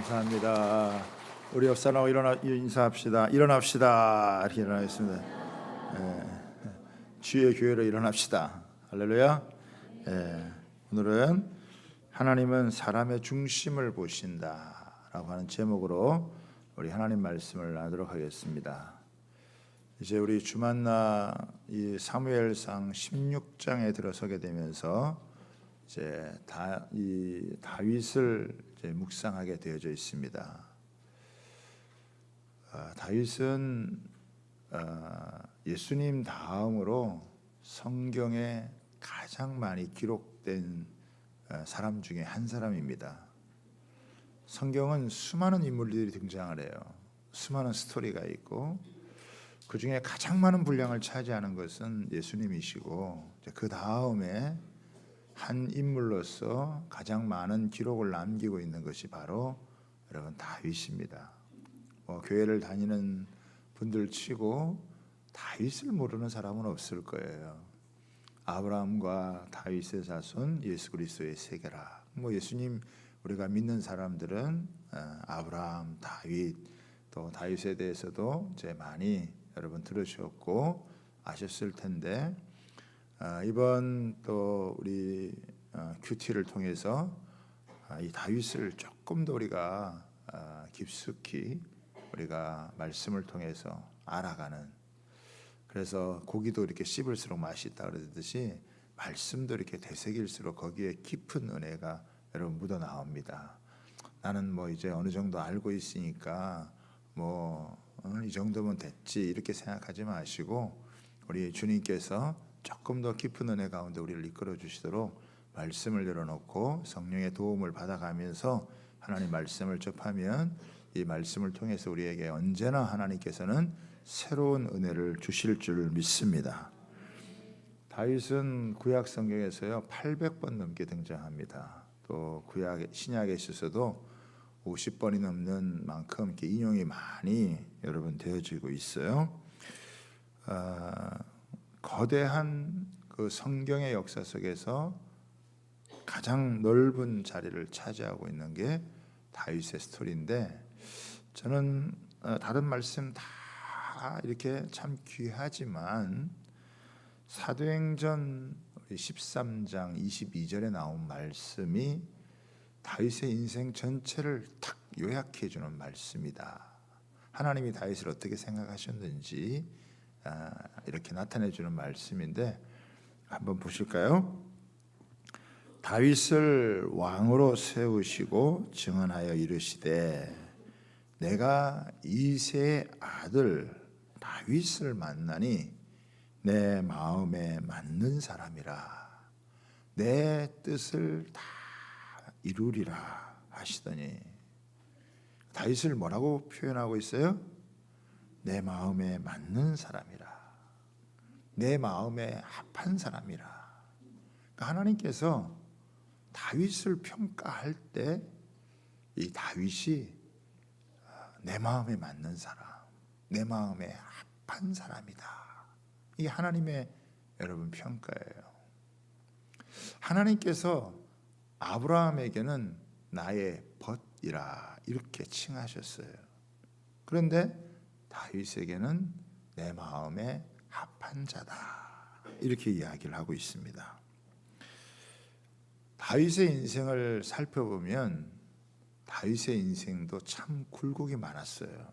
감사합니다. 우리 옆사람하고 인사합시다. 일어납시다. 이렇게 일어나겠습니다. 주의 교회로 일어납시다. 할렐루야. 오늘은 하나님은 사람의 중심을 보신다라고 하는 제목으로 우리 하나님 말씀을 나누도록 하겠습니다. 이제 우리 주만나 이 사무엘상 16장에 들어서게 되면서 이제 다윗을 이제 묵상하게 되어져 있습니다. 다윗은 예수님 다음으로 성경에 가장 많이 기록된 사람 중에 한 사람입니다. 성경은 수많은 인물들이 등장을 해요. 수많은 스토리가 있고 그 중에 가장 많은 분량을 차지하는 것은 예수님이시고 그 다음에 한 인물로서 가장 많은 기록을 남기고 있는 것이 바로 여러분 다윗입니다. 교회를 다니는 분들 치고 다윗을 모르는 사람은 없을 거예요. 아브라함과 다윗의 자손 예수 그리스도의 세계라. 예수님 우리가 믿는 사람들은 아브라함, 다윗 또 다윗에 대해서도 이제 많이 여러분 들으셨고 아셨을 텐데 이번 또 우리 큐티를 통해서 이 다윗을 조금 더 우리가 깊숙이 우리가 말씀을 통해서 알아가는, 그래서 고기도 이렇게 씹을수록 맛이 있다 그러듯이 말씀도 이렇게 되새길수록 거기에 깊은 은혜가 여러분 묻어 나옵니다. 나는 이제 어느 정도 알고 있으니까 이 정도면 됐지 이렇게 생각하지 마시고 우리 주님께서 조금 더 깊은 은혜 가운데 우리를 이끌어 주시도록 말씀을 열어놓고 성령의 도움을 받아가면서 하나님 말씀을 접하면 이 말씀을 통해서 우리에게 언제나 하나님께서는 새로운 은혜를 주실 줄 믿습니다. 다윗은 구약 성경에서요 800번 넘게 등장합니다. 또 신약에 있어서도 50번이 넘는 만큼 이렇게 인용이 많이 여러분 되어지고 있어요. 거대한 그 성경의 역사 속에서 가장 넓은 자리를 차지하고 있는 게 다윗의 스토리인데, 저는 다른 말씀 다 이렇게 참 귀하지만 사도행전 13장 22절에 나온 말씀이 다윗의 인생 전체를 탁 요약해 주는 말씀이다. 하나님이 다윗을 어떻게 생각하셨는지 이렇게 나타내 주는 말씀인데 한번 보실까요? 다윗을 왕으로 세우시고 증언하여 이르시되 내가 이새의 아들 다윗을 만나니 내 마음에 맞는 사람이라 내 뜻을 다 이루리라 하시더니, 다윗을 뭐라고 표현하고 있어요? 내 마음에 맞는 사람이라, 내 마음에 합한 사람이라. 그러니까 하나님께서 다윗을 평가할 때 이 다윗이 내 마음에 맞는 사람, 내 마음에 합한 사람이다. 이게 하나님의 여러분 평가예요. 하나님께서 아브라함에게는 나의 벗이라 이렇게 칭하셨어요. 그런데 다윗에게는 내 마음에 합한 자다 이렇게 이야기를 하고 있습니다. 다윗의 인생을 살펴보면 다윗의 인생도 참 굴곡이 많았어요.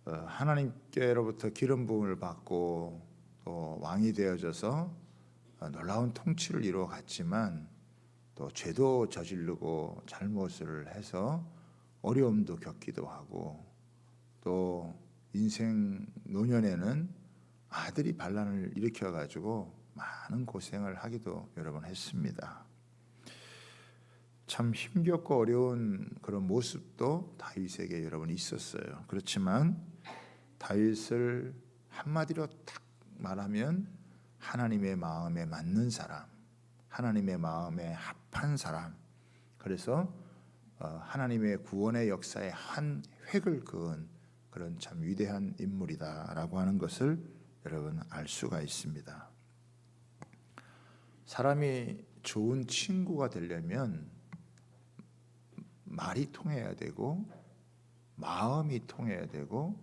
하나님께로부터 기름 부음을 받고 또 왕이 되어져서 놀라운 통치를 이루어 갔지만 또 죄도 저지르고 잘못을 해서 어려움도 겪기도 하고 또 인생 노년에는 아들이 반란을 일으켜 가지고 많은 고생을 하기도 여러 번 했습니다. 참 힘겹고 어려운 그런 모습도 다윗에게 여러분 있었어요. 그렇지만 다윗을 한마디로 딱 말하면 하나님의 마음에 맞는 사람, 하나님의 마음에 합한 사람. 그래서 하나님의 구원의 역사에 한 획을 그은 그런 참 위대한 인물이다라고 하는 것을 여러분 알 수가 있습니다. 사람이 좋은 친구가 되려면 말이 통해야 되고 마음이 통해야 되고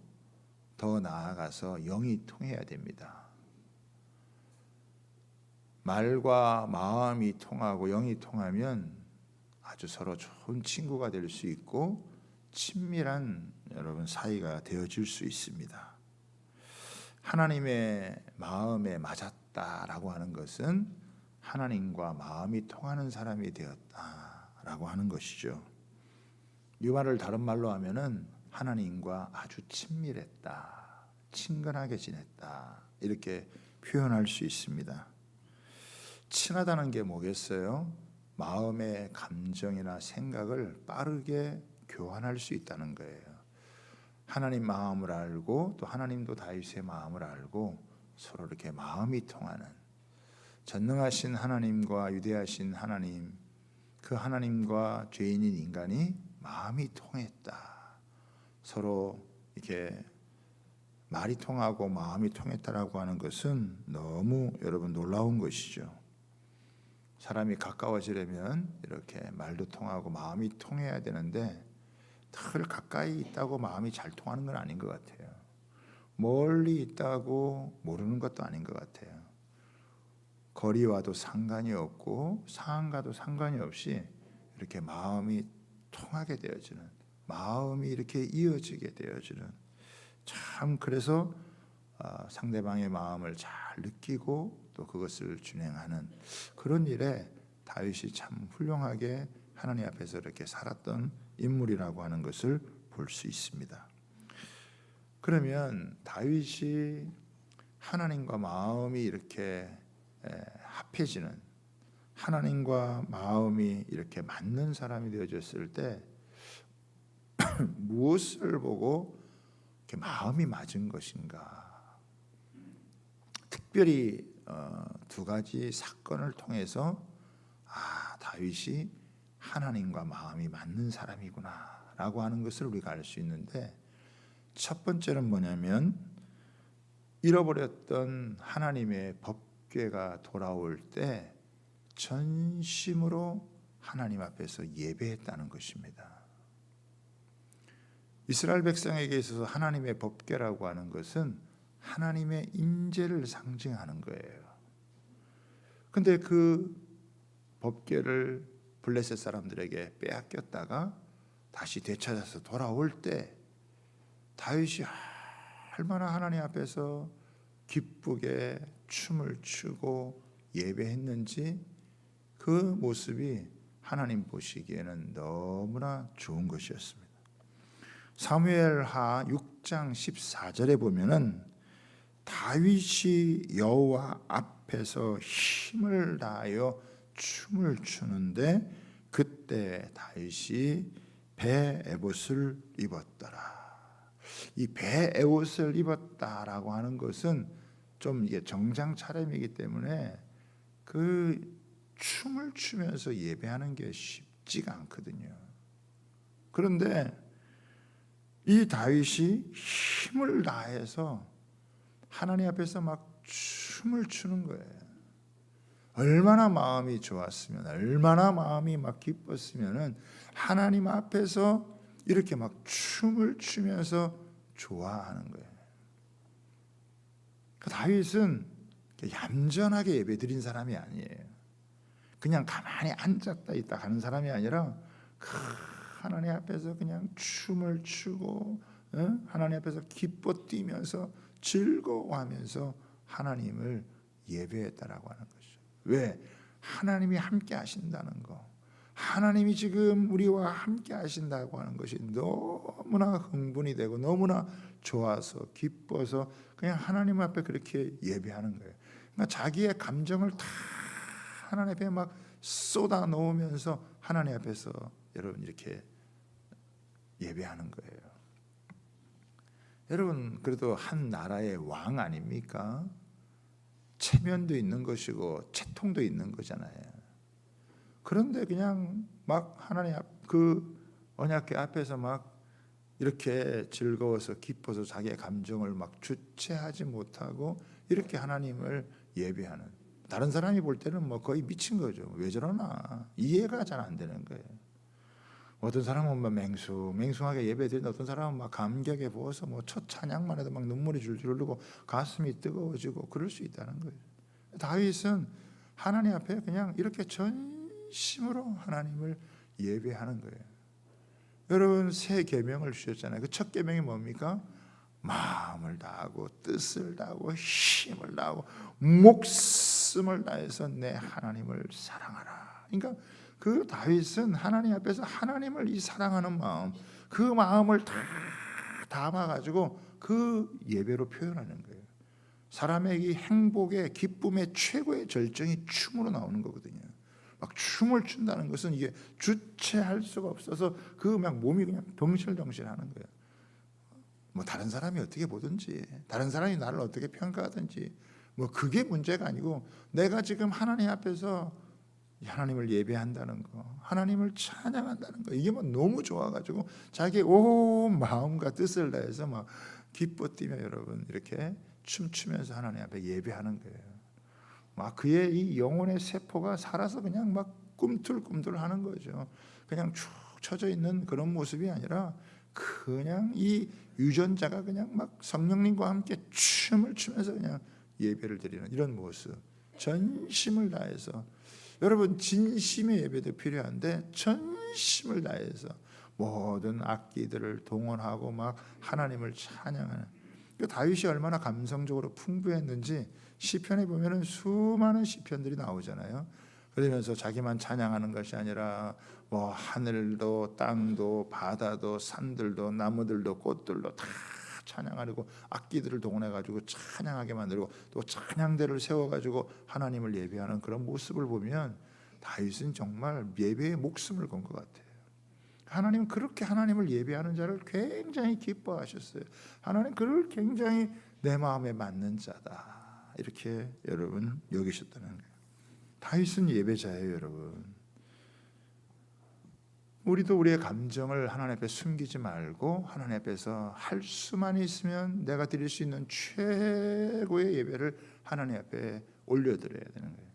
더 나아가서 영이 통해야 됩니다. 말과 마음이 통하고 영이 통하면 아주 서로 좋은 친구가 될 수 있고 친밀한 여러분 사이가 되어질 수 있습니다. 하나님의 마음에 맞았다라고 하는 것은 하나님과 마음이 통하는 사람이 되었다라고 하는 것이죠. 이 말을 다른 말로 하면은 하나님과 아주 친밀했다, 친근하게 지냈다 이렇게 표현할 수 있습니다. 친하다는 게 뭐겠어요? 마음의 감정이나 생각을 빠르게 교환할 수 있다는 거예요. 하나님 마음을 알고 또 하나님도 다윗의 마음을 알고 서로 이렇게 마음이 통하는, 전능하신 하나님과 위대하신 하나님, 그 하나님과 죄인인 인간이 마음이 통했다. 서로 이렇게 말이 통하고 마음이 통했다라고 하는 것은 너무 여러분 놀라운 것이죠. 사람이 가까워지려면 이렇게 말도 통하고 마음이 통해야 되는데 늘 가까이 있다고 마음이 잘 통하는 건 아닌 것 같아요. 멀리 있다고 모르는 것도 아닌 것 같아요. 거리와도 상관이 없고 상황과도 상관이 없이 이렇게 마음이 통하게 되어지는, 마음이 이렇게 이어지게 되어지는, 참 그래서 상대방의 마음을 잘 느끼고 또 그것을 준행하는 그런 일에 다윗이 참 훌륭하게 하나님 앞에서 이렇게 살았던 인물이라고 하는 것을 볼 수 있습니다. 그러면 다윗이 하나님과 마음이 이렇게 합해지는, 하나님과 마음이 이렇게 맞는 사람이 되어졌을 때 무엇을 보고 이렇게 마음이 맞은 것인가? 특별히 두 가지 사건을 통해서 다윗이 하나님과 마음이 맞는 사람이구나 라고 하는 것을 우리가 알 수 있는데, 첫 번째는 뭐냐면 잃어버렸던 하나님의 법궤가 돌아올 때 전심으로 하나님 앞에서 예배했다는 것입니다. 이스라엘 백성에게 있어서 하나님의 법궤라고 하는 것은 하나님의 임재를 상징하는 거예요. 근데 그 법궤를 블레셋 사람들에게 빼앗겼다가 다시 되찾아서 돌아올 때 다윗이 얼마나 하나님 앞에서 기쁘게 춤을 추고 예배했는지 그 모습이 하나님 보시기에는 너무나 좋은 것이었습니다. 사무엘하 6장 14절에 보면은 다윗이 여호와 앞에서 힘을 다하여 춤을 추는데 그때 다윗이 배 에봇을 입었더라. 이 배 에봇을 입었다라고 하는 것은 좀 이게 정장 차림이기 때문에 그 춤을 추면서 예배하는 게 쉽지가 않거든요. 그런데 이 다윗이 힘을 다해서 하나님 앞에서 막 춤을 추는 거예요. 얼마나 마음이 좋았으면, 얼마나 마음이 막 기뻤으면은 하나님 앞에서 이렇게 막 춤을 추면서 좋아하는 거예요. 그 다윗은 얌전하게 예배드린 사람이 아니에요. 그냥 가만히 앉았다 있다 하는 사람이 아니라 하나님 앞에서 그냥 춤을 추고 하나님 앞에서 기뻐 뛰면서 즐거워하면서 하나님을 예배했다라고 하는 것이죠. 왜? 하나님이 함께 하신다는 거, 하나님이 지금 우리와 함께 하신다고 하는 것이 너무나 흥분이 되고 너무나 좋아서 기뻐서 그냥 하나님 앞에 그렇게 예배하는 거예요. 그러니까 자기의 감정을 다 하나님 앞에 막 쏟아 놓으면서 하나님 앞에서 여러분 이렇게 예배하는 거예요. 여러분 그래도 한 나라의 왕 아닙니까? 체면도 있는 것이고 채통도 있는 거잖아요. 그런데 그냥 막 하나님 그 언약궤 앞에서 막 이렇게 즐거워서 기뻐서 자기의 감정을 막 주체하지 못하고 이렇게 하나님을 예배하는, 다른 사람이 볼 때는 뭐 거의 미친 거죠. 왜 저러나 이해가 잘 안 되는 거예요. 어떤 사람은 막 맹숭하게 예배드리는데 어떤 사람은 막 감격에 부어서 뭐 첫 찬양만 해도 막 눈물이 줄줄 흐르고 가슴이 뜨거워지고 그럴 수 있다는 거예요. 다윗은 하나님 앞에 그냥 이렇게 전심으로 하나님을 예배하는 거예요. 여러분 새 계명을 주셨잖아요. 그 첫 계명이 뭡니까? 마음을 다하고 뜻을 다하고 힘을 다하고 목숨을 다해서 내 하나님을 사랑하라. 그러니까 그 다윗은 하나님 앞에서 하나님을 이 사랑하는 마음, 그 마음을 다 담아가지고 그 예배로 표현하는 거예요. 사람의 이 행복의 기쁨의 최고의 절정이 춤으로 나오는 거거든요. 막 춤을 춘다는 것은 이게 주체할 수가 없어서 그 막 몸이 그냥 덩실덩실하는 거예요. 뭐 다른 사람이 어떻게 보든지, 다른 사람이 나를 어떻게 평가하든지, 뭐 그게 문제가 아니고 내가 지금 하나님 앞에서 하나님을 예배한다는 거, 하나님을 찬양한다는 거, 이게 뭐 너무 좋아가지고 자기 온 마음과 뜻을 다해서 막 기뻐 뛰며 여러분 이렇게 춤추면서 하나님 앞에 예배하는 거예요. 막 그의 이 영혼의 세포가 살아서 그냥 막 꿈틀꿈틀하는 거죠. 그냥 축 처져 있는 그런 모습이 아니라 그냥 이 유전자가 그냥 막 성령님과 함께 춤을 추면서 그냥 예배를 드리는 이런 모습, 전심을 다해서. 여러분 진심의 예배도 필요한데 전심을 다해서 모든 악기들을 동원하고 막 하나님을 찬양하는, 그 다윗이 얼마나 감성적으로 풍부했는지 시편에 보면은 수많은 시편들이 나오잖아요. 그러면서 자기만 찬양하는 것이 아니라 뭐 하늘도 땅도 바다도 산들도 나무들도 꽃들도 다 찬양하려고 악기들을 동원해 가지고 찬양하게 만들고 또 찬양대를 세워 가지고 하나님을 예배하는 그런 모습을 보면 다윗은 정말 예배에 목숨을 건 것 같아요. 하나님은 그렇게 하나님을 예배하는 자를 굉장히 기뻐하셨어요. 하나님 그를 굉장히 내 마음에 맞는 자다 이렇게 여러분 여기셨다는 거예요. 다윗은 예배자예요, 여러분. 우리도 우리의 감정을 하나님 앞에 숨기지 말고 하나님 앞에서 할 수만 있으면 내가 드릴 수 있는 최고의 예배를 하나님 앞에 올려드려야 되는 거예요.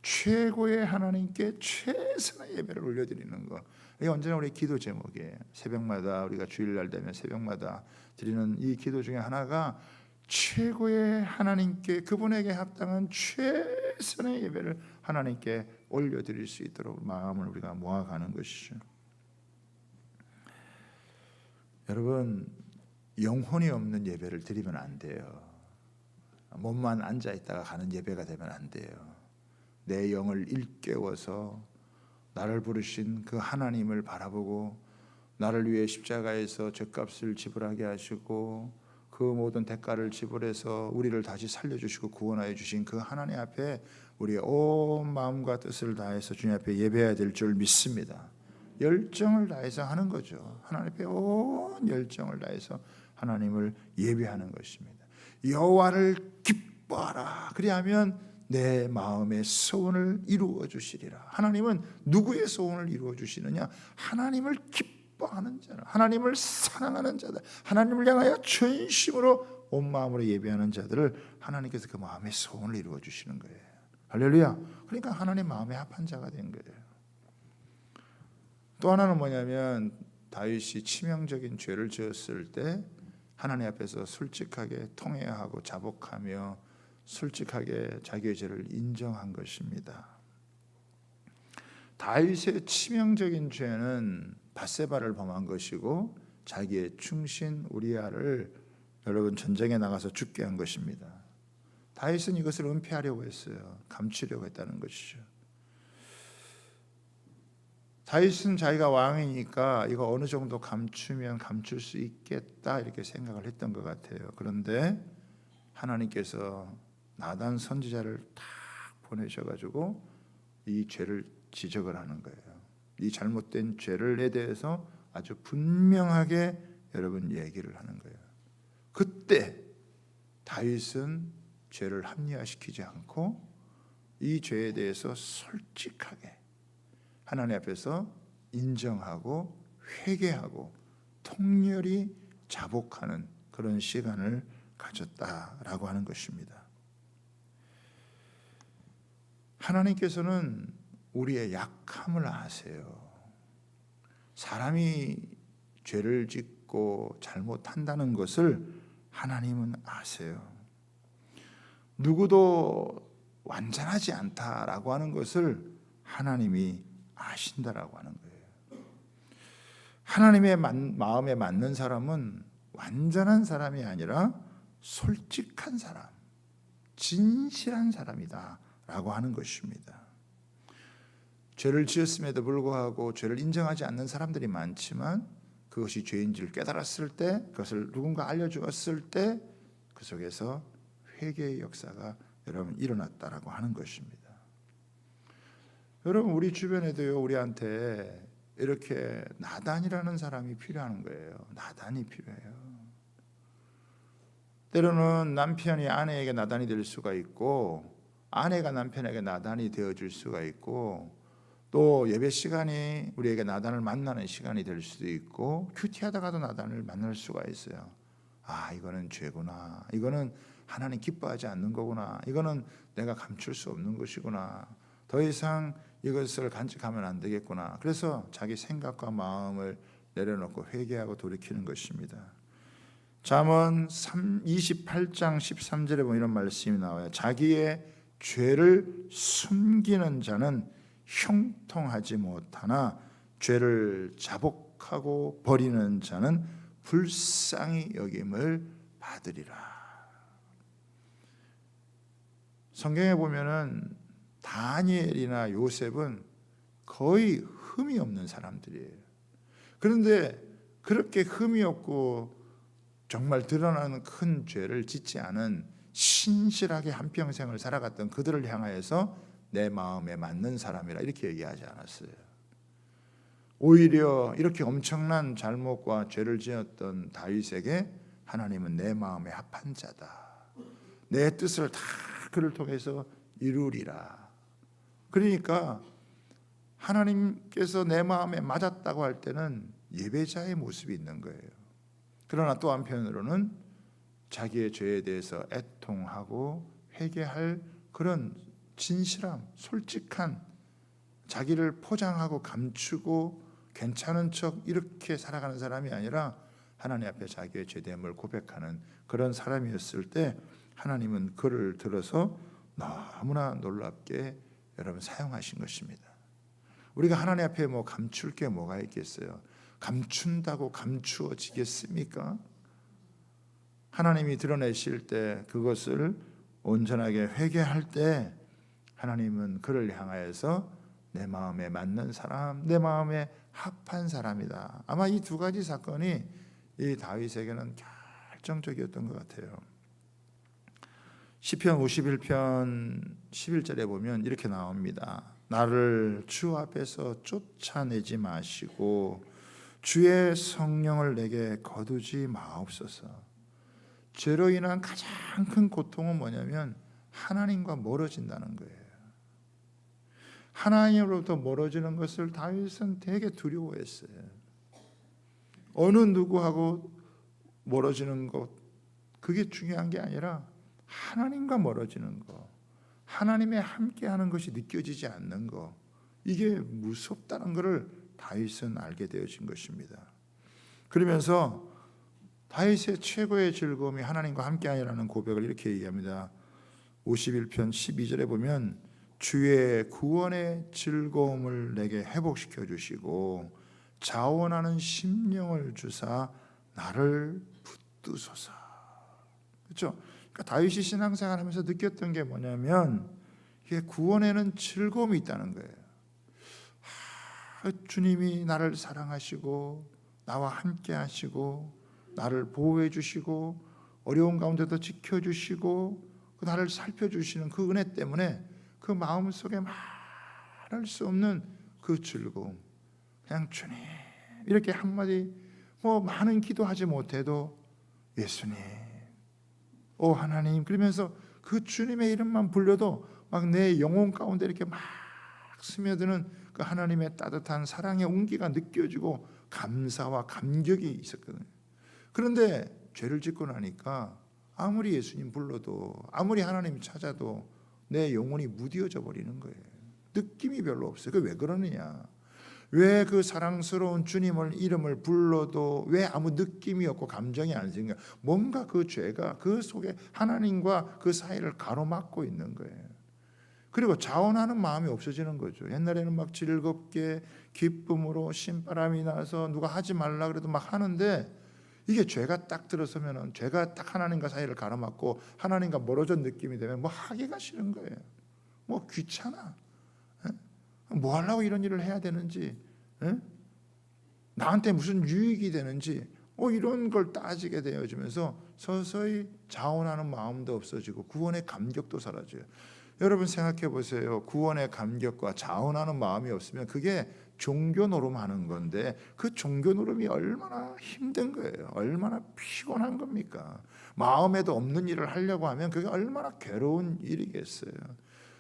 최고의 하나님께 최선의 예배를 올려드리는 거, 이게 언제나 우리 기도 제목이에요. 새벽마다 우리가 주일날 되면 새벽마다 드리는 이 기도 중에 하나가 최고의 하나님께, 그분에게 합당한 최선의 예배를 하나님께 올려드릴 수 있도록 마음을 우리가 모아가는 것이죠. 여러분 영혼이 없는 예배를 드리면 안 돼요. 몸만 앉아있다가 가는 예배가 되면 안 돼요. 내 영을 일깨워서 나를 부르신 그 하나님을 바라보고 나를 위해 십자가에서 죗값을 지불하게 하시고 그 모든 대가를 지불해서 우리를 다시 살려주시고 구원하여 주신 그 하나님 앞에 우리의 온 마음과 뜻을 다해서 주님 앞에 예배해야 될 줄 믿습니다. 열정을 다해서 하는 거죠. 하나님 앞에 온 열정을 다해서 하나님을 예배하는 것입니다. 여호와를 기뻐하라. 그리하면 내 마음의 소원을 이루어 주시리라. 하나님은 누구의 소원을 이루어 주시느냐? 하나님을 기뻐하는 자들, 하나님을 사랑하는 자들, 하나님을 향하여 전심으로 온 마음으로 예배하는 자들을 하나님께서 그 마음의 소원을 이루어 주시는 거예요. 할렐루야. 그러니까 하나님 마음에 합한 자가 된 거예요. 또 하나는 뭐냐면 다윗이 치명적인 죄를 지었을 때 하나님 앞에서 솔직하게 통회하고 자복하며 솔직하게 자기의 죄를 인정한 것입니다. 다윗의 치명적인 죄는 밧세바를 범한 것이고 자기의 충신 우리아를 여러분 전쟁에 나가서 죽게 한 것입니다. 다윗은 이것을 은폐하려고 했어요. 감추려고 했다는 것이죠. 다윗은 자기가 왕이니까 이거 어느 정도 감추면 감출 수 있겠다 이렇게 생각을 했던 것 같아요. 그런데 하나님께서 나단 선지자를 딱 보내셔가지고 이 죄를 지적을 하는 거예요. 이 잘못된 죄를에 대해서 아주 분명하게 여러분 얘기를 하는 거예요. 그때 다윗은 죄를 합리화시키지 않고 이 죄에 대해서 솔직하게 하나님 앞에서 인정하고 회개하고 통렬히 자복하는 그런 시간을 가졌다라고 하는 것입니다. 하나님께서는 우리의 약함을 아세요. 사람이 죄를 짓고 잘못한다는 것을 하나님은 아세요. 누구도 완전하지 않다라고 하는 것을 하나님이 아신다라고 하는 거예요. 하나님의 마음에 맞는 사람은 완전한 사람이 아니라 솔직한 사람, 진실한 사람이다 라고 하는 것입니다. 죄를 지었음에도 불구하고 죄를 인정하지 않는 사람들이 많지만 그것이 죄인지를 깨달았을 때, 그것을 누군가 알려주었을 때 그 속에서 회개의 역사가 여러분 일어났다라고 하는 것입니다. 여러분 우리 주변에도요, 우리한테 이렇게 나단이라는 사람이 필요한 거예요. 나단이 필요해요. 때로는 남편이 아내에게 나단이 될 수가 있고, 아내가 남편에게 나단이 되어줄 수가 있고, 또 예배 시간이 우리에게 나단을 만나는 시간이 될 수도 있고, 큐티하다가도 나단을 만날 수가 있어요. 아, 이거는 죄구나. 이거는 하나님 기뻐하지 않는 거구나. 이거는 내가 감출 수 없는 것이구나. 더 이상 이것을 간직하면 안 되겠구나. 그래서 자기 생각과 마음을 내려놓고 회개하고 돌이키는 것입니다. 잠언 28장 13절에 보면 이런 말씀이 나와요. 자기의 죄를 숨기는 자는 형통하지 못하나 죄를 자복하고 버리는 자는 불쌍히 여김을 받으리라. 성경에 보면은 다니엘이나 요셉은 거의 흠이 없는 사람들이에요. 그런데 그렇게 흠이 없고 정말 드러나는 큰 죄를 짓지 않은 신실하게 한평생을 살아갔던 그들을 향하여서 내 마음에 맞는 사람이라 이렇게 얘기하지 않았어요. 오히려 이렇게 엄청난 잘못과 죄를 지었던 다윗에게 하나님은 내 마음에 합한 자다. 내 뜻을 다 그를 통해서 이루리라. 그러니까 하나님께서 내 마음에 맞았다고 할 때는 예배자의 모습이 있는 거예요. 그러나 또 한편으로는 자기의 죄에 대해서 애통하고 회개할 그런 진실함, 솔직한, 자기를 포장하고 감추고 괜찮은 척 이렇게 살아가는 사람이 아니라 하나님 앞에 자기의 죄됨을 고백하는 그런 사람이었을 때 하나님은 그를 들어서 너무나 놀랍게 여러분 사용하신 것입니다. 우리가 하나님 앞에 뭐 감출 게 뭐가 있겠어요? 감춘다고 감추어지겠습니까? 하나님이 드러내실 때 그것을 온전하게 회개할 때 하나님은 그를 향하여서 내 마음에 맞는 사람, 내 마음에 합한 사람이다. 아마 이 두 가지 사건이 이 다윗에게는 결정적이었던 것 같아요. 시편 51편 11절에 보면 이렇게 나옵니다. 나를 주 앞에서 쫓아내지 마시고 주의 성령을 내게 거두지 마옵소서. 죄로 인한 가장 큰 고통은 뭐냐면 하나님과 멀어진다는 거예요. 하나님으로부터 멀어지는 것을 다윗은 되게 두려워했어요. 어느 누구하고 멀어지는 것, 그게 중요한 게 아니라 하나님과 멀어지는 것, 하나님의 함께하는 것이 느껴지지 않는 것, 이게 무섭다는 것을 다윗은 알게 되어진 것입니다. 그러면서 다윗의 최고의 즐거움이 하나님과 함께하니라는 고백을 이렇게 얘기합니다. 51편 12절에 보면 주의 구원의 즐거움을 내게 회복시켜 주시고 자원하는 심령을 주사 나를 붙드소서. 그렇죠? 그러니까 다윗이 신앙생활하면서 느꼈던 게 뭐냐면 이게 구원에는 즐거움이 있다는 거예요. 주님이 나를 사랑하시고 나와 함께 하시고 나를 보호해 주시고 어려운 가운데도 지켜주시고 나를 살펴주시는 그 은혜 때문에 그 마음속에 말할 수 없는 그 즐거움, 그냥 주님 이렇게 한마디 뭐 많은 기도하지 못해도 예수님, 오 하나님, 그러면서 그 주님의 이름만 불려도 막 내 영혼 가운데 이렇게 막 스며드는 그 하나님의 따뜻한 사랑의 온기가 느껴지고 감사와 감격이 있었거든요. 그런데 죄를 짓고 나니까 아무리 예수님 불러도 아무리 하나님 찾아도 내 영혼이 무뎌져 버리는 거예요. 느낌이 별로 없어요. 그게 왜 그러느냐? 왜 그 사랑스러운 주님을 이름을 불러도 왜 아무 느낌이 없고 감정이 안 생겨? 뭔가 그 죄가 그 속에 하나님과 그 사이를 가로막고 있는 거예요. 그리고 자원하는 마음이 없어지는 거죠. 옛날에는 막 즐겁게 기쁨으로 신바람이 나서 누가 하지 말라 그래도 막 하는데, 이게 죄가 딱 들어서면은, 죄가 딱 하나님과 사이를 가로막고 하나님과 멀어진 느낌이 되면 뭐 하기가 싫은 거예요. 뭐 귀찮아. 뭐 하려고 이런 일을 해야 되는지, 나한테 무슨 유익이 되는지, 이런 걸 따지게 되어지면서 서서히 자원하는 마음도 없어지고 구원의 감격도 사라져요. 여러분 생각해 보세요. 구원의 감격과 자원하는 마음이 없으면 그게 종교 노름하는 건데, 그 종교 노름이 얼마나 힘든 거예요. 얼마나 피곤한 겁니까? 마음에도 없는 일을 하려고 하면 그게 얼마나 괴로운 일이겠어요.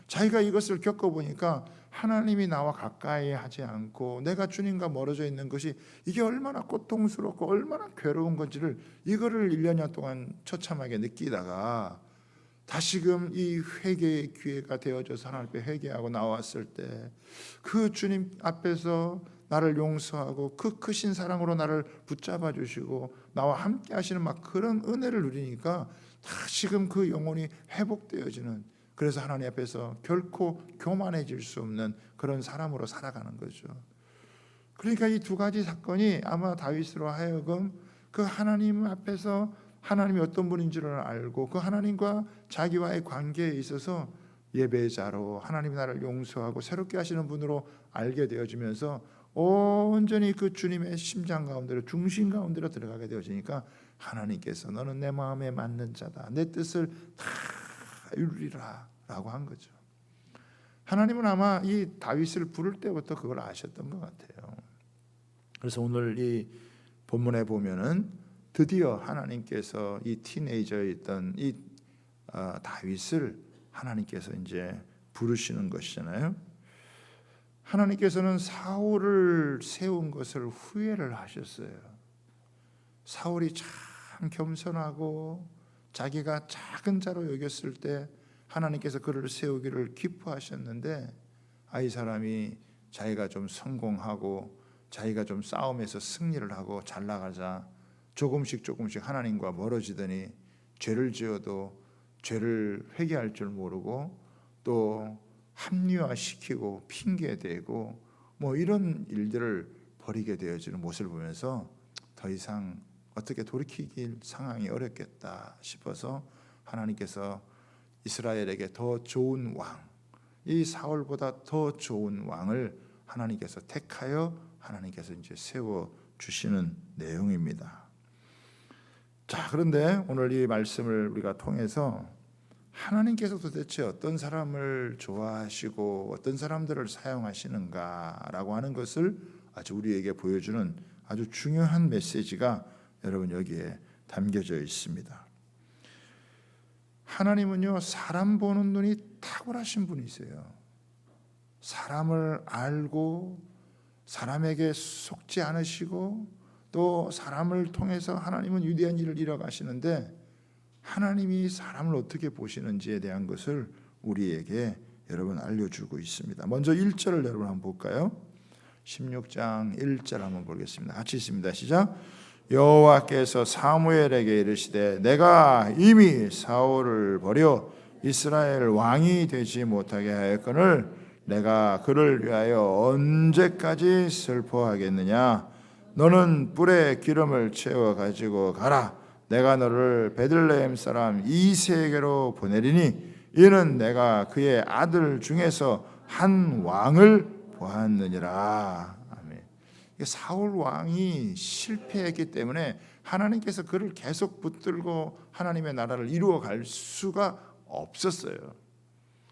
자기가 이것을 겪어보니까 하나님이 나와 가까이 하지 않고 내가 주님과 멀어져 있는 것이 이게 얼마나 고통스럽고 얼마나 괴로운 건지를, 이거를 1년 동안 처참하게 느끼다가 다시금 이 회개의 기회가 되어져서 하나님 앞에 회개하고 나왔을 때 그 주님 앞에서 나를 용서하고 그 크신 사랑으로 나를 붙잡아 주시고 나와 함께 하시는 막 그런 은혜를 누리니까 다시금 그 영혼이 회복되어지는, 그래서 하나님 앞에서 결코 교만해질 수 없는 그런 사람으로 살아가는 거죠. 그러니까 이 두 가지 사건이 아마 다윗으로 하여금 그 하나님 앞에서 하나님이 어떤 분인지를 알고 그 하나님과 자기와의 관계에 있어서 예배자로 하나님이 나를 용서하고 새롭게 하시는 분으로 알게 되어지면서 온전히 그 주님의 심장 가운데로, 중심 가운데로 들어가게 되어지니까 하나님께서 너는 내 마음에 맞는 자다, 내 뜻을 다 이루리라 라고 한 거죠. 하나님은 아마 이 다윗을 부를 때부터 그걸 아셨던 것 같아요. 그래서 오늘 이 본문에 보면은 드디어 하나님께서 이 티네이저였던 이 다윗을 하나님께서 이제 부르시는 것이잖아요. 하나님께서는 사울을 세운 것을 후회를 하셨어요. 사울이 참 겸손하고 자기가 작은 자로 여겼을 때 하나님께서 그를 세우기를 기뻐하셨는데, 이 사람이 자기가 좀 성공하고 자기가 좀 싸움에서 승리를 하고 잘 나가자 조금씩 하나님과 멀어지더니 죄를 지어도 죄를 회개할 줄 모르고 또 합리화시키고 핑계대고 뭐 이런 일들을 벌이게 되어지는 모습을 보면서 더 이상 어떻게 돌이키길 상황이 어렵겠다 싶어서 하나님께서 이스라엘에게 더 좋은 왕, 이 사울보다 더 좋은 왕을 하나님께서 택하여 하나님께서 이제 세워 주시는 내용입니다. 자, 그런데 오늘 이 말씀을 우리가 통해서 하나님께서 도대체 어떤 사람을 좋아하시고 어떤 사람들을 사용하시는가라고 하는 것을 아주 우리에게 보여주는 아주 중요한 메시지가 여러분 여기에 담겨져 있습니다. 하나님은요, 사람 보는 눈이 탁월하신 분이세요. 사람을 알고 사람에게 속지 않으시고 또 사람을 통해서 하나님은 위대한 일을 이뤄가시는데, 하나님이 사람을 어떻게 보시는지에 대한 것을 우리에게 여러분 알려주고 있습니다. 먼저 1절을 여러분 한번 볼까요? 16장 1절 한번 보겠습니다. 같이 있습니다. 시작. 여호와께서 사무엘에게 이르시되 내가 이미 사울을 버려 이스라엘 왕이 되지 못하게 하였거늘 내가 그를 위하여 언제까지 슬퍼하겠느냐. 너는 뿔에 기름을 채워 가지고 가라. 내가 너를 베들레헴 사람 이새에게로 보내리니 이는 내가 그의 아들 중에서 한 왕을 보았느니라. 아멘. 사울 왕이 실패했기 때문에 하나님께서 그를 계속 붙들고 하나님의 나라를 이루어 갈 수가 없었어요.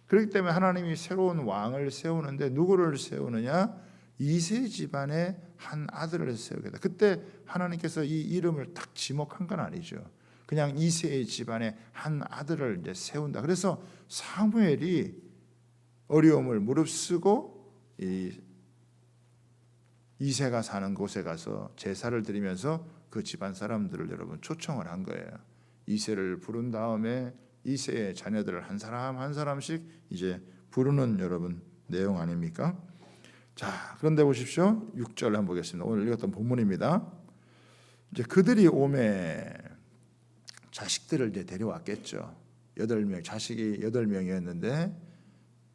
그렇기 때문에 하나님이 새로운 왕을 세우는데 누구를 세우느냐? 이새 집안의 한 아들을 세우겠다. 그때 하나님께서 이 이름을 딱 지목한 건 아니죠. 그냥 이새의 집안의 한 아들을 이제 세운다. 그래서 사무엘이 어려움을 무릅쓰고 이새가 사는 곳에 가서 제사를 드리면서 그 집안 사람들을 여러분 초청을 한 거예요. 이새를 부른 다음에 이새의 자녀들을 한 사람 한 사람씩 이제 부르는 여러분 내용 아닙니까? 자, 그런데 보십시오. 6절 한번 보겠습니다. 오늘 읽었던 본문입니다. 이제 그들이 오매 자식들을 이제 데려왔겠죠. 8명, 자식이 8명이었는데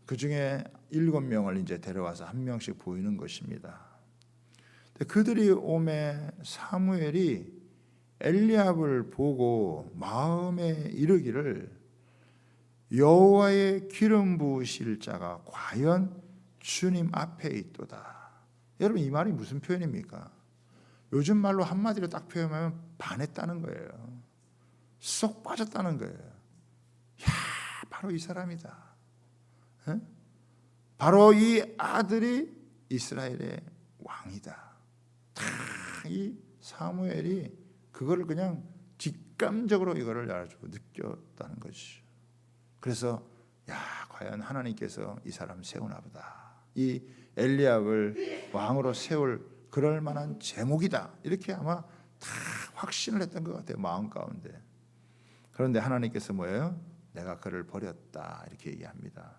그 중에 7명을 이제 데려와서 한 명씩 보이는 것입니다. 그들이 오매 사무엘이 엘리압을 보고 마음에 이르기를 여호와의 기름 부으실 자가 과연 주님 앞에 있도다. 여러분, 이 말이 무슨 표현입니까? 요즘 말로 한마디로 딱 표현하면 반했다는 거예요. 쏙 빠졌다는 거예요. 야, 바로 이 사람이다. 에? 바로 이 아들이 이스라엘의 왕이다. 이 사무엘이 그거를 그냥 직감적으로 이거를 아주 느꼈다는 것이죠. 그래서 야, 과연 하나님께서 이 사람 세우나 보다. 이 엘리압을 왕으로 세울 그럴 만한 제목이다. 이렇게 아마 다 확신을 했던 것 같아요. 마음 가운데. 그런데 하나님께서 뭐예요? 내가 그를 버렸다. 이렇게 얘기합니다.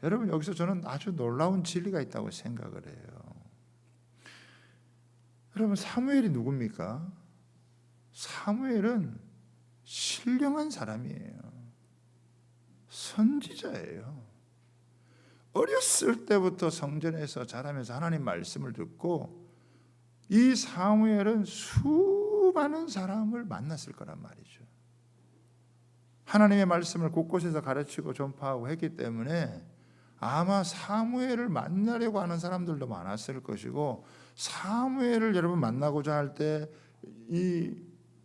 여러분, 여기서 저는 아주 놀라운 진리가 있다고 생각을 해요. 여러분, 사무엘이 누굽니까? 사무엘은 신령한 사람이에요. 선지자예요. 어렸을 때부터 성전에서 자라면서 하나님 말씀을 듣고 이 사무엘은 수많은 사람을 만났을 거란 말이죠. 하나님의 말씀을 곳곳에서 가르치고 전파하고 했기 때문에 아마 사무엘을 만나려고 하는 사람들도 많았을 것이고, 사무엘을 여러분 만나고자 할 때 이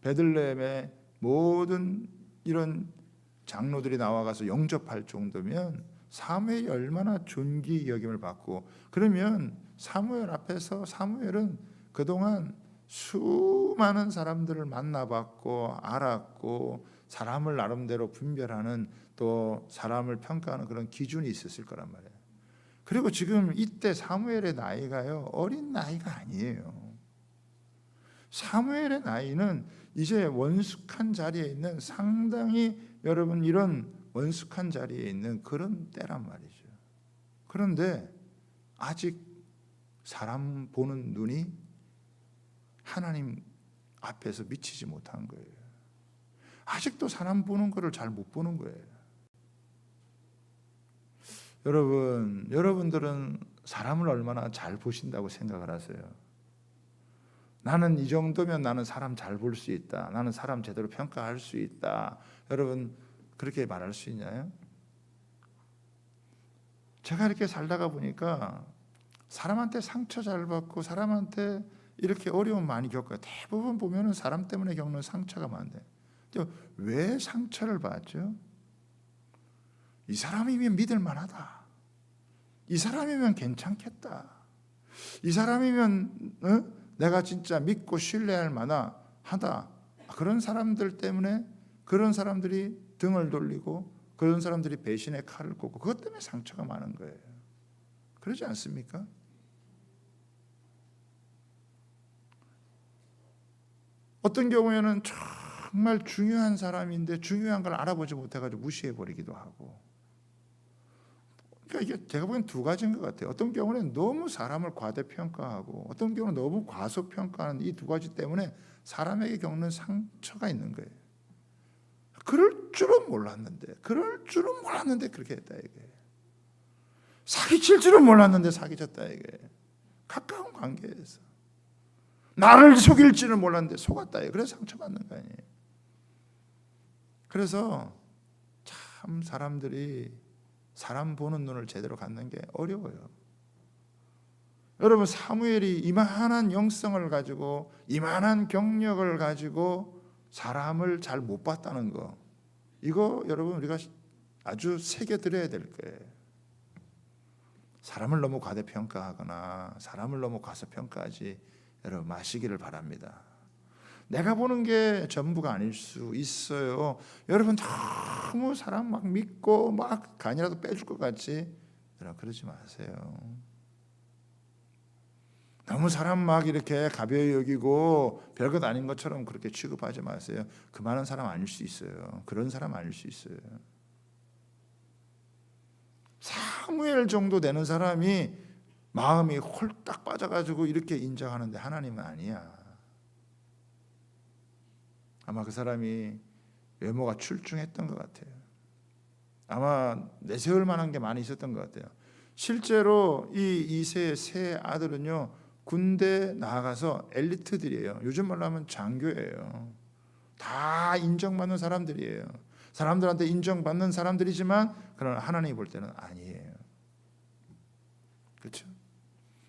베들레헴의 모든 이런 장로들이 나와가서 영접할 정도면 사무엘이 얼마나 존귀 여김을 받고, 그러면 사무엘 앞에서 사무엘은 그동안 수많은 사람들을 만나봤고 알았고 사람을 나름대로 분별하는, 또 사람을 평가하는 그런 기준이 있었을 거란 말이에요. 그리고 지금 이때 사무엘의 나이가요, 어린 나이가 아니에요. 사무엘의 나이는 이제 원숙한 자리에 있는, 상당히 여러분 이런 원숙한 자리에 있는 그런 때란 말이죠. 그런데 아직 사람 보는 눈이 하나님 앞에서 미치지 못한 거예요. 아직도 사람 보는 거를 잘 못 보는 거예요. 여러분들은 사람을 얼마나 잘 보신다고 생각을 하세요? 나는 이 정도면 나는 사람 잘 볼 수 있다. 나는 사람 제대로 평가할 수 있다. 여러분, 그렇게 말할 수 있나요? 제가 이렇게 살다가 보니까 사람한테 상처 잘 받고 사람한테 이렇게 어려움 많이 겪어요. 대부분 보면은 사람 때문에 겪는 상처가 많대. 왜 상처를 받죠? 이 사람이면 믿을 만하다. 이 사람이면 괜찮겠다. 이 사람이면 내가 진짜 믿고 신뢰할 만하다. 그런 사람들 때문에 그런 사람들이 등을 돌리고 그런 사람들이 배신의 칼을 꽂고 그것 때문에 상처가 많은 거예요. 그러지 않습니까? 어떤 경우에는 정말 중요한 사람인데 중요한 걸 알아보지 못해가지고 무시해버리기도 하고. 그러니까 이게 제가 보기엔 두 가지인 것 같아요. 어떤 경우는 너무 사람을 과대평가하고 어떤 경우는 너무 과소평가하는 이 두 가지 때문에 사람에게 겪는 상처가 있는 거예요. 그럴 줄은 몰랐는데 그렇게 했다 이게. 사기칠 줄은 몰랐는데 사기쳤다 이게. 가까운 관계에서 나를 속일 줄은 몰랐는데 속았다 이게. 그래서 상처받는 거 아니에요. 그래서 참 사람들이 사람 보는 눈을 제대로 갖는 게 어려워요. 여러분, 사무엘이 이만한 영성을 가지고 이만한 경력을 가지고 사람을 잘 못 봤다는 거, 이거 여러분 우리가 아주 새겨들어야 될 거예요. 사람을 너무 과대평가하거나 사람을 너무 과소평가하지 여러분 마시기를 바랍니다. 내가 보는 게 전부가 아닐 수 있어요. 여러분 너무 사람 막 믿고 막 간이라도 빼줄 것 같이 여러분 그러지 마세요. 너무 사람 막 이렇게 가벼이 여기고 별것 아닌 것처럼 그렇게 취급하지 마세요. 그만한 사람 아닐 수 있어요. 그런 사람 아닐 수 있어요. 사무엘 정도 되는 사람이 마음이 홀딱 빠져가지고 이렇게 인정하는데 하나님은 아니야. 아마 그 사람이 외모가 출중했던 것 같아요. 아마 내세울 만한 게 많이 있었던 것 같아요. 실제로 이 이세의 세 아들은요, 군대 나가서 엘리트들이에요. 요즘 말로 하면 장교예요. 다 인정받는 사람들이에요. 사람들한테 인정받는 사람들이지만 그러나 하나님이 볼 때는 아니에요. 그렇죠?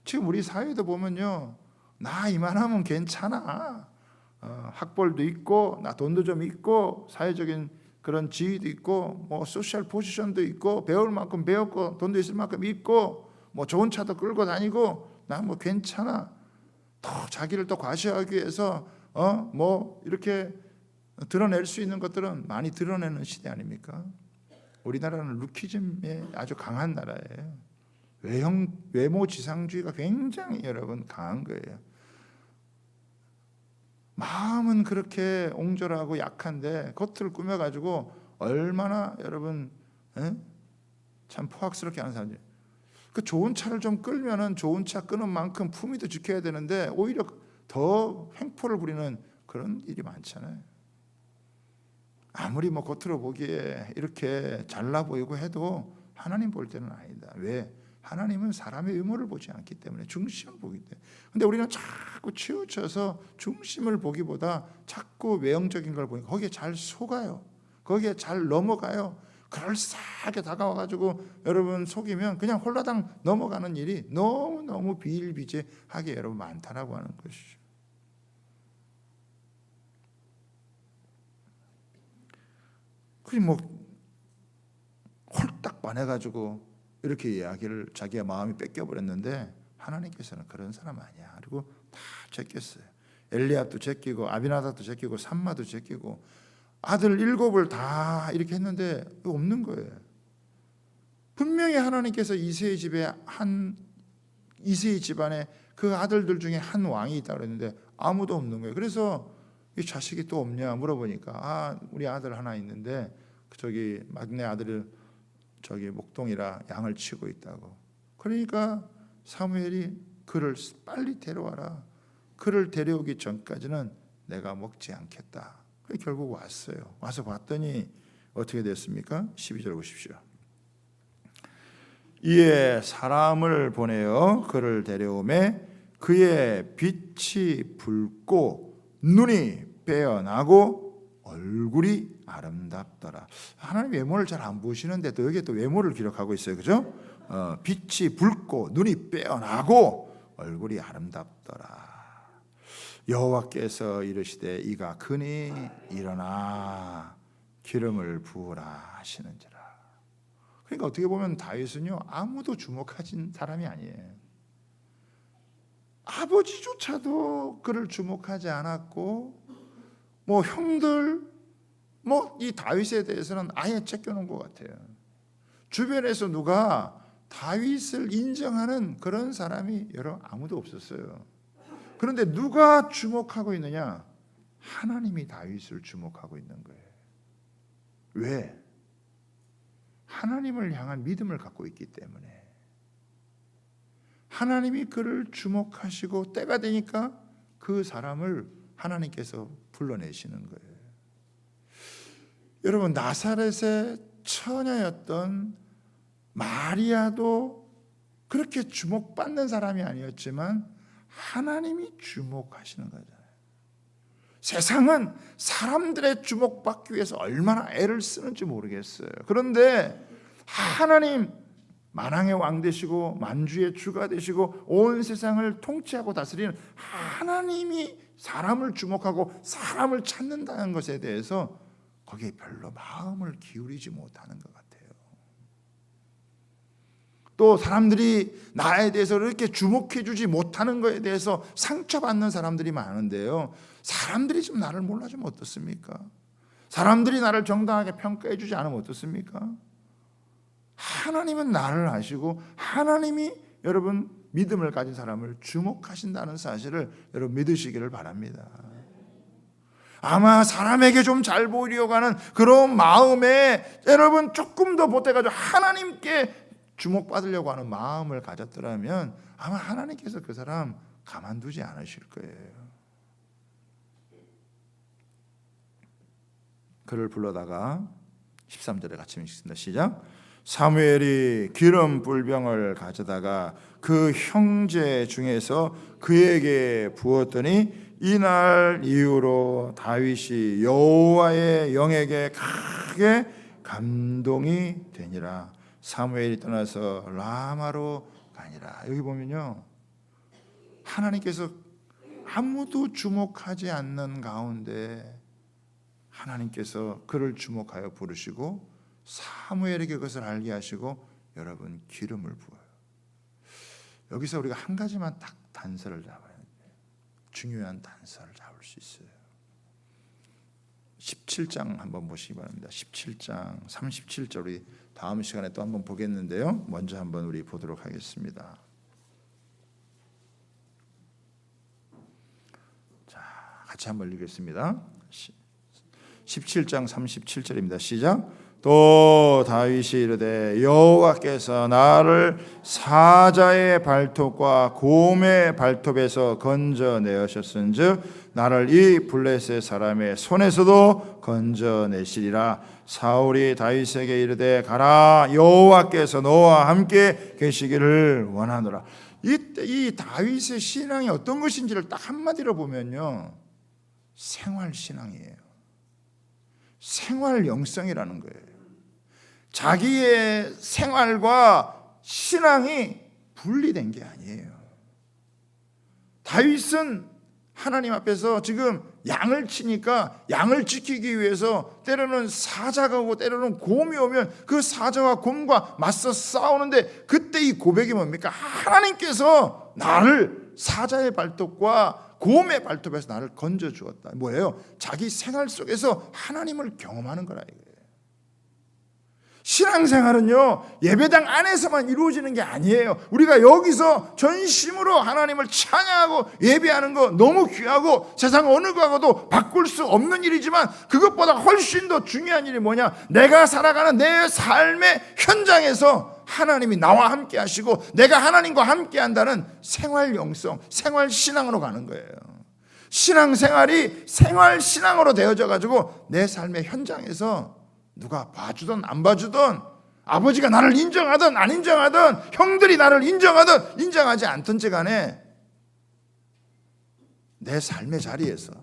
지금 우리 사회도 보면요, 나 이만하면 괜찮아. 학벌도 있고, 나 돈도 좀 있고, 사회적인 그런 지위도 있고, 뭐 소셜 포지션도 있고, 배울 만큼 배웠고, 돈도 있을 만큼 있고, 뭐 좋은 차도 끌고 다니고, 나 뭐 괜찮아. 더 자기를 더 과시하기 위해서 뭐 이렇게 드러낼 수 있는 것들은 많이 드러내는 시대 아닙니까? 우리나라는 루키즘에 아주 강한 나라예요. 외모 지상주의가 굉장히 여러분 강한 거예요. 마음은 그렇게 옹졸하고 약한데 겉을 꾸며가지고 얼마나 여러분 참 포악스럽게 하는 사람들. 그 좋은 차를 좀 끌면은 좋은 차 끄는 만큼 품위도 지켜야 되는데 오히려 더 횡포를 부리는 그런 일이 많잖아요. 아무리 뭐 겉으로 보기에 이렇게 잘나 보이고 해도 하나님 볼 때는 아니다. 왜? 하나님은 사람의 의모를 보지 않기 때문에 중심을 보기 때문에. 근데 우리는 자꾸 치우쳐서 중심을 보기보다 자꾸 외형적인 걸 보니까 거기에 잘 속아요. 거기에 잘 넘어가요. 그럴싸하게 다가와가지고 여러분 속이면 그냥 홀라당 넘어가는 일이 너무너무 비일비재하게 여러분 많다라고 하는 것이죠. 그리고 뭐 홀딱 반해가지고 이렇게 이야기를 자기의 마음이 뺏겨버렸는데 하나님께서는 그런 사람 아니야. 그리고 다 제꼈어요. 엘리압도 제끼고 아비나답도 제끼고 삼마도 제끼고 아들 7을 다 이렇게 했는데 없는 거예요. 분명히 하나님께서 이새의 집안에 그 아들들 중에 한 왕이 있다고 그랬는데 아무도 없는 거예요. 그래서 이 자식이 또 없냐 물어보니까 우리 아들 하나 있는데 저기 막내 아들을 저기 목동이라 양을 치고 있다고. 그러니까 사무엘이 그를 빨리 데려와라. 그를 데려오기 전까지는 내가 먹지 않겠다. 결국 왔어요. 와서 봤더니 어떻게 됐습니까? 12절 보십시오. 이에 사람을 보내어 그를 데려오매 그의 빛이 붉고 눈이 빼어나고 얼굴이 아름답더라. 하나님 외모를 잘 안 보시는데 또 여기에 또 외모를 기록하고 있어요. 그죠? 빛이 붉고 눈이 빼어나고 얼굴이 아름답더라. 여호와께서 이르시되 이가 크니 일어나 기름을 부으라 하시는지라. 그러니까 어떻게 보면 다윗은요 아무도 주목하진 사람이 아니에요. 아버지조차도 그를 주목하지 않았고 뭐 형들 뭐 이 다윗에 대해서는 아예 제껴놓은 것 같아요. 주변에서 누가 다윗을 인정하는 그런 사람이 여러분 아무도 없었어요. 그런데 누가 주목하고 있느냐? 하나님이 다윗을 주목하고 있는 거예요. 왜? 하나님을 향한 믿음을 갖고 있기 때문에. 하나님이 그를 주목하시고 때가 되니까 그 사람을 하나님께서 불러내시는 거예요. 여러분 나사렛의 처녀였던 마리아도 그렇게 주목받는 사람이 아니었지만 하나님이 주목하시는 거잖아요. 세상은 사람들의 주목받기 위해서 얼마나 애를 쓰는지 모르겠어요. 그런데 하나님 만왕의 왕 되시고 만주의 주가 되시고 온 세상을 통치하고 다스리는 하나님이 사람을 주목하고 사람을 찾는다는 것에 대해서 거기에 별로 마음을 기울이지 못하는 것 같아요. 또 사람들이 나에 대해서 이렇게 주목해 주지 못하는 것에 대해서 상처받는 사람들이 많은데요. 사람들이 좀 나를 몰라주면 어떻습니까? 사람들이 나를 정당하게 평가해 주지 않으면 어떻습니까? 하나님은 나를 아시고 하나님이 여러분 믿음을 가진 사람을 주목하신다는 사실을 여러분 믿으시기를 바랍니다. 아마 사람에게 좀 잘 보이려고 하는 그런 마음에 여러분 조금 더 보태가지고 하나님께 주목받으려고 하는 마음을 가졌더라면 아마 하나님께서 그 사람 가만두지 않으실 거예요. 그를 불러다가 13절에 같이 읽겠습니다. 시작. 사무엘이 기름 뿔병을 가져다가 그 형제 중에서 그에게 부었더니 이날 이후로 다윗이 여호와의 영에게 크게 감동이 되니라. 사무엘이 떠나서 라마로 가니라. 여기 보면요, 하나님께서 아무도 주목하지 않는 가운데 하나님께서 그를 주목하여 부르시고 사무엘에게 그것을 알게 하시고 여러분 기름을 부어요. 여기서 우리가 한 가지만 딱 단서를 잡아야 돼요. 중요한 단서를 잡을 수 있어요. 17장 한번 보시기 바랍니다. 17장 37절 우리 다음 시간에 또 한번 보겠는데요. 먼저 한번 우리 보도록 하겠습니다. 자, 같이 한번 읽겠습니다. 17장 37절입니다. 시작. 또 다윗이 이르되 여호와께서 나를 사자의 발톱과 곰의 발톱에서 건져내셨은즉 나를 이 블레셋 사람의 손에서도 건져내시리라. 사울이 다윗에게 이르되 가라, 여호와께서 너와 함께 계시기를 원하노라. 이 다윗의 신앙이 어떤 것인지를 딱 한마디로 보면요, 생활 신앙이에요. 생활 영성이라는 거예요. 자기의 생활과 신앙이 분리된 게 아니에요. 다윗은 하나님 앞에서 지금 양을 치니까 양을 지키기 위해서 때로는 사자가 오고 때로는 곰이 오면 그 사자와 곰과 맞서 싸우는데 그때 이 고백이 뭡니까? 하나님께서 나를 사자의 발톱과 곰의 발톱에서 나를 건져 주었다. 뭐예요? 자기 생활 속에서 하나님을 경험하는 거라 이거예요. 신앙생활은요, 예배당 안에서만 이루어지는 게 아니에요. 우리가 여기서 전심으로 하나님을 찬양하고 예배하는 거 너무 귀하고 세상 어느 거하고도 바꿀 수 없는 일이지만 그것보다 훨씬 더 중요한 일이 뭐냐? 내가 살아가는 내 삶의 현장에서 하나님이 나와 함께 하시고 내가 하나님과 함께 한다는 생활 영성, 생활 신앙으로 가는 거예요. 신앙생활이 생활 신앙으로 되어져 가지고 내 삶의 현장에서 누가 봐주든 안 봐주든, 아버지가 나를 인정하든 안 인정하든, 형들이 나를 인정하든 인정하지 않든지 간에 내 삶의 자리에서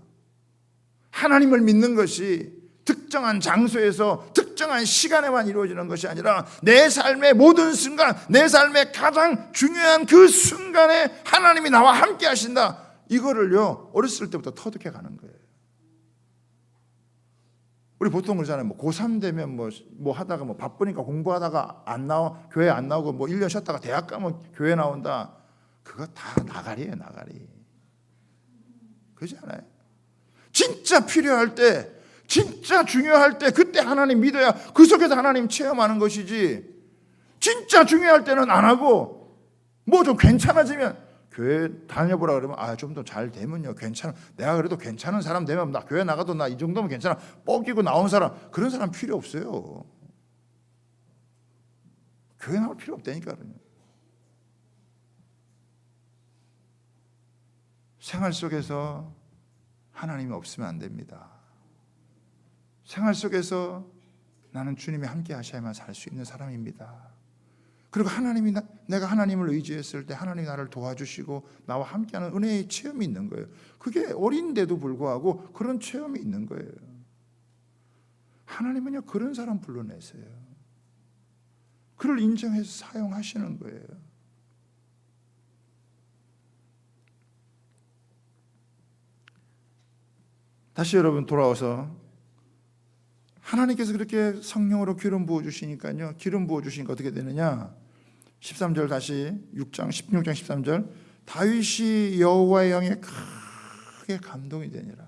하나님을 믿는 것이 특정한 장소에서 특정한 시간에만 이루어지는 것이 아니라 내 삶의 모든 순간, 내 삶의 가장 중요한 그 순간에 하나님이 나와 함께 하신다. 이거를요, 어렸을 때부터 터득해 가는 거예요. 우리 보통 그러잖아요. 뭐 고3 되면 뭐 하다가 뭐 바쁘니까 공부하다가 안 나와, 교회 안 나오고 뭐 1년 쉬었다가 대학 가면 교회 나온다. 그거 다 나가리예요, 나가리. 그러지 않아요? 진짜 필요할 때, 진짜 중요할 때 그때 하나님 믿어야 그 속에서 하나님 체험하는 것이지, 진짜 중요할 때는 안 하고 뭐 좀 괜찮아지면 교회 다녀보라 그러면 좀 더 잘 되면요 괜찮아, 내가 그래도 괜찮은 사람 되면 나 교회 나가도 나 이 정도면 괜찮아, 뻐기고 나온 사람, 그런 사람 필요 없어요. 교회 나올 필요 없다니까요. 생활 속에서 하나님이 없으면 안 됩니다. 생활 속에서 나는 주님이 함께 하셔야만 살 수 있는 사람입니다. 그리고 하나님이 내가 하나님을 의지했을 때 하나님이 나를 도와주시고 나와 함께하는 은혜의 체험이 있는 거예요. 그게 어린데도 불구하고 그런 체험이 있는 거예요. 하나님은요, 그런 사람 불러내세요. 그를 인정해서 사용하시는 거예요. 다시 여러분 돌아와서 하나님께서 그렇게 성령으로 기름 부어주시니까요, 기름 부어주시니까 어떻게 되느냐? 13절 다시 6장 16장 13절 다윗이 여호와의 영에 크게 감동이 되니라.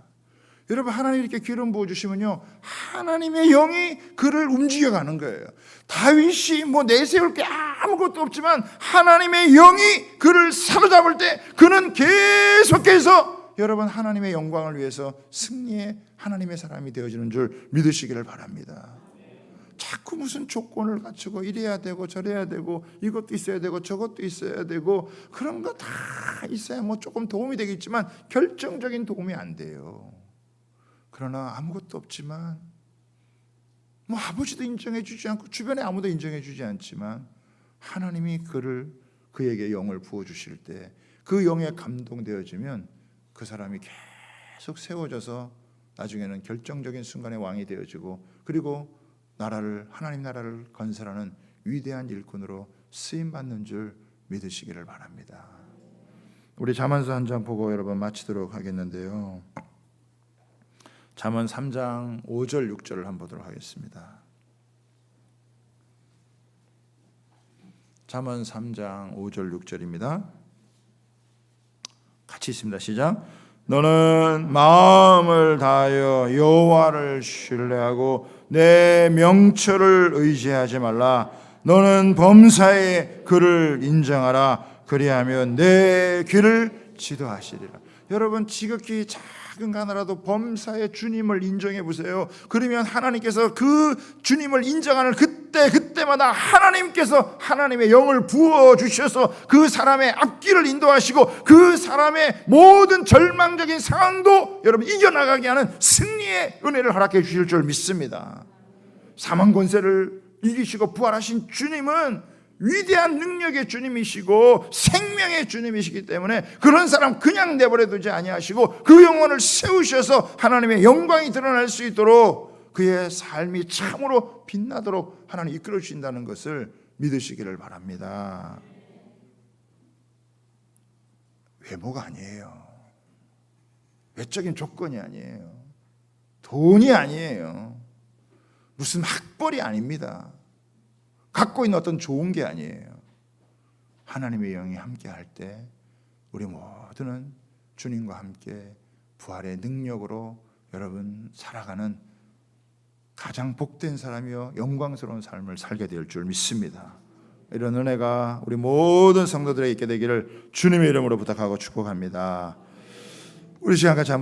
여러분, 하나님이 이렇게 기름 부어주시면요, 하나님의 영이 그를 움직여가는 거예요. 다윗이 뭐 내세울 게 아무것도 없지만 하나님의 영이 그를 사로잡을 때 그는 계속해서 여러분 하나님의 영광을 위해서 승리의 하나님의 사람이 되어지는 줄 믿으시기를 바랍니다. 자꾸 무슨 조건을 갖추고 이래야 되고 저래야 되고 이것도 있어야 되고 저것도 있어야 되고 그런 거 다 있어야 뭐 조금 도움이 되겠지만 결정적인 도움이 안 돼요. 그러나 아무것도 없지만 뭐 아버지도 인정해 주지 않고 주변에 아무도 인정해 주지 않지만 하나님이 그에게 영을 부어 주실 때 그 영에 감동되어지면 그 사람이 계속 세워져서 나중에는 결정적인 순간에 왕이 되어지고 그리고 하나님 나라를 건설하는 위대한 일꾼으로 쓰임 받는 줄 믿으시기를 바랍니다. 우리 잠언서 한 장 보고 여러분 마치도록 하겠는데요. 잠언 3장 5절 6절을 한번 보도록 하겠습니다. 잠언 3장 5절 6절입니다. 같이 있습니다. 시작. 너는 마음을 다하여 여호와를 신뢰하고 내 명철을 의지하지 말라. 너는 범사에 그를 인정하라. 그리하면 내 길을 지도하시리라. 여러분 지극히 작은 가나라도 범사의 주님을 인정해 보세요. 그러면 하나님께서 그 주님을 인정하는 그때마다 하나님께서 하나님의 영을 부어 주셔서 그 사람의 앞길을 인도하시고 그 사람의 모든 절망적인 상황도 여러분 이겨나가게 하는 승리의 은혜를 허락해 주실 줄 믿습니다. 사망 권세를 이기시고 부활하신 주님은 위대한 능력의 주님이시고 생명의 주님이시기 때문에 그런 사람 그냥 내버려 두지 아니하시고 그 영혼을 세우셔서 하나님의 영광이 드러날 수 있도록 그의 삶이 참으로 빛나도록 하나님 이끌어 주신다는 것을 믿으시기를 바랍니다. 외모가 아니에요. 외적인 조건이 아니에요. 돈이 아니에요. 무슨 학벌이 아닙니다. 갖고 있는 어떤 좋은 게 아니에요. 하나님의 영이 함께 할 때 우리 모두는 주님과 함께 부활의 능력으로 여러분 살아가는 가장 복된 사람이요 영광스러운 삶을 살게 될 줄 믿습니다. 이런 은혜가 우리 모든 성도들에게 있게 되기를 주님의 이름으로 부탁하고 축복합니다. 우리 시간 같이 한번